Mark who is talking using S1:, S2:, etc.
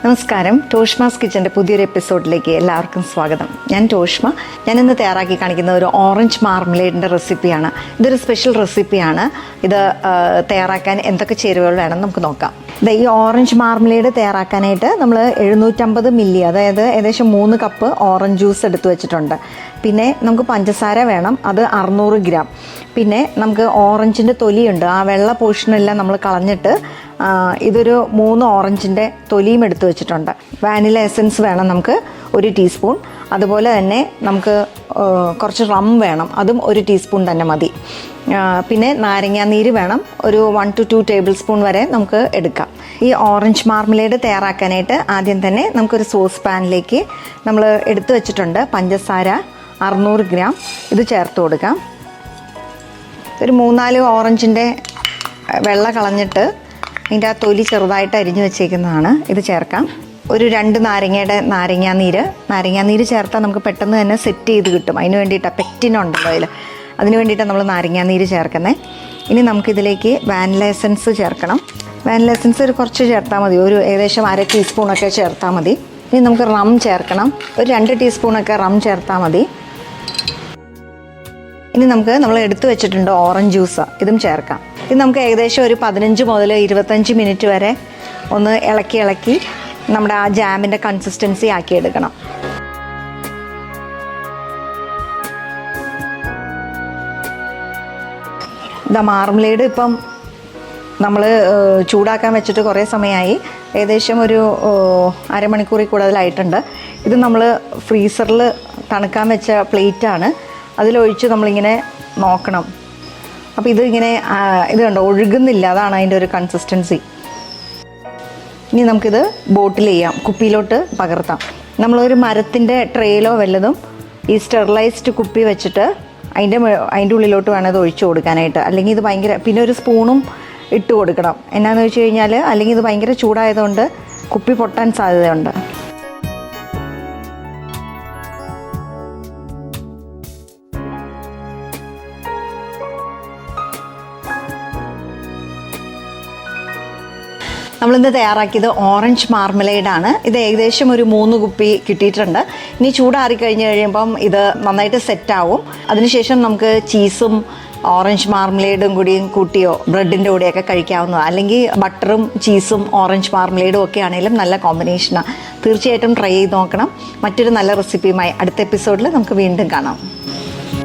S1: നമസ്കാരം. ടോഷ്മാസ് കിച്ചൻ്റെ പുതിയൊരു എപ്പിസോഡിലേക്ക് എല്ലാവർക്കും സ്വാഗതം. ഞാൻ ടോഷ്മ. ഞാനിന്ന് തയ്യാറാക്കി കാണിക്കുന്ന ഒരു ഓറഞ്ച് മാർമലേഡിൻ്റെ റെസിപ്പിയാണ്. ഇതൊരു സ്പെഷ്യൽ റെസിപ്പിയാണ്. ഇത് തയ്യാറാക്കാൻ എന്തൊക്കെ ചേരുവകൾ വേണം നമുക്ക് നോക്കാം. ഈ ഓറഞ്ച് മാർമലേഡ് തയ്യാറാക്കാനായിട്ട് നമ്മൾ 750 മില്ലി, അതായത് ഏകദേശം 3 കപ്പ് ഓറഞ്ച് ജ്യൂസ് എടുത്തു വെച്ചിട്ടുണ്ട്. പിന്നെ നമുക്ക് പഞ്ചസാര വേണം, അത് 600 ഗ്രാം. പിന്നെ നമുക്ക് ഓറഞ്ചിൻ്റെ തൊലിയുണ്ട്, ആ വെള്ള പോർഷനെല്ലാം നമ്മൾ കളഞ്ഞിട്ട് ഇതൊരു 3 ഓറഞ്ചിൻ്റെ തൊലിയും എടുത്ത് വെച്ചിട്ടുണ്ട്. വാനില എസൻസ് വേണം നമുക്ക് 1 ടീസ്പൂൺ. അതുപോലെ തന്നെ നമുക്ക് കുറച്ച് റം വേണം, അതും 1 ടീസ്പൂൺ തന്നെ മതി. പിന്നെ നാരങ്ങാനീര് വേണം, ഒരു 1 to 2 ടേബിൾ സ്പൂൺ വരെ നമുക്ക് എടുക്കാം. ഈ ഓറഞ്ച് മാർമലേഡ് തയ്യാറാക്കാനായിട്ട് ആദ്യം തന്നെ നമുക്കൊരു സോസ് പാനിലേക്ക് നമ്മൾ എടുത്തു വെച്ചിട്ടുണ്ട് പഞ്ചസാര 600 ഗ്രാം. ഇത് ചേർത്ത് കൊടുക്കാം. ഒരു 3-4 ഓറഞ്ചിൻ്റെ വെള്ള കളഞ്ഞിട്ട് അതിൻ്റെ ആ തൊലി ചെറുതായിട്ട് അരിഞ്ഞു വെച്ചേക്കുന്നതാണ്. ഇത് ചേർക്കാം. ഒരു 2 നാരങ്ങയുടെ നാരങ്ങാനീര് ചേർത്താൽ നമുക്ക് പെട്ടെന്ന് തന്നെ സെറ്റ് ചെയ്ത് കിട്ടും. അതിന് വേണ്ടിയിട്ടാണ്, പെക്റ്റിനുണ്ടല്ലോ അതിൽ, അതിന് വേണ്ടിയിട്ടാണ് നമ്മൾ നാരങ്ങാനീര് ചേർക്കുന്നത്. ഇനി നമുക്കിതിലേക്ക് വാനില എസൻസ് ചേർക്കണം. വാനില എസൻസ് ഒരു കുറച്ച് ചേർത്താൽ മതി, ഒരു ഏകദേശം 1/2 ടീസ്പൂണൊക്കെ ചേർത്താൽ മതി. ഇനി നമുക്ക് റം ചേർക്കണം, ഒരു 2 ടീസ്പൂണൊക്കെ റം ചേർത്താൽ മതി. ഇനി നമ്മൾ എടുത്തു വെച്ചിട്ടുണ്ട് ഓറഞ്ച് ജ്യൂസ്, ഇതും ചേർക്കാം. ഇത് നമുക്ക് ഏകദേശം ഒരു 15 മുതൽ 25 മിനിറ്റ് വരെ ഒന്ന് ഇളക്കി നമ്മുടെ ആ ജാമിൻ്റെ കൺസിസ്റ്റൻസി ആക്കിയെടുക്കണം. മാർമലേഡ് ഇപ്പം നമ്മൾ ചൂടാക്കാൻ വെച്ചിട്ട് കുറേ സമയമായി, ഏകദേശം ഒരു അരമണിക്കൂറിൽ കൂടുതലായിട്ടുണ്ട്. ഇത് നമ്മൾ ഫ്രീസറിൽ തണുക്കാൻ വെച്ച പ്ലേറ്റാണ്, അതിലൊഴിച്ച് നമ്മളിങ്ങനെ നോക്കണം. അപ്പോൾ ഇതിങ്ങനെ ഇത് കണ്ടോ, ഒഴുകുന്നില്ല, അതാണ് അതിൻ്റെ ഒരു കൺസിസ്റ്റൻസി. ഇനി നമുക്കിത് ബോട്ടിൽ ചെയ്യാം, കുപ്പിയിലോട്ട് പകർത്താം. നമ്മളൊരു മരത്തിൻ്റെ ട്രേയിലോ വല്ലതും ഈ സ്റ്റെറിലൈസ്ഡ് കുപ്പി വെച്ചിട്ട് അതിൻ്റെ ഉള്ളിലോട്ട് വേണം ഇത് ഒഴിച്ചു കൊടുക്കാനായിട്ട്. അല്ലെങ്കിൽ ഇത് ഭയങ്കര, പിന്നെ ഒരു സ്പൂണും ഇട്ട് കൊടുക്കണം. എന്നാന്ന് വെച്ച് കഴിഞ്ഞാൽ അല്ലെങ്കിൽ ഇത് ഭയങ്കര ചൂടായതുകൊണ്ട് കുപ്പി പൊട്ടാൻ സാധ്യതയുണ്ട്. നമ്മളിന്ന് തയ്യാറാക്കിയത് ഓറഞ്ച് മാർമലേഡാണ്. ഇത് ഏകദേശം ഒരു 3 കുപ്പി കിട്ടിയിട്ടുണ്ട്. ഇനി ചൂടാറി കഴിയുമ്പം ഇത് നന്നായിട്ട് സെറ്റാവും. അതിനുശേഷം നമുക്ക് ചീസും ഓറഞ്ച് മാർമലേഡും കൂട്ടിയോ ബ്രെഡിൻ്റെ കൂടെയൊക്കെ കഴിക്കാവുന്നതാണ്. അല്ലെങ്കിൽ ബട്ടറും ചീസും ഓറഞ്ച് മാർമലേഡും ഒക്കെ ആണെങ്കിലും നല്ല കോമ്പിനേഷനാണ്. തീർച്ചയായിട്ടും ട്രൈ ചെയ്ത് നോക്കണം. മറ്റൊരു നല്ല റെസിപ്പിയുമായി അടുത്ത എപ്പിസോഡിൽ നമുക്ക് വീണ്ടും കാണാം.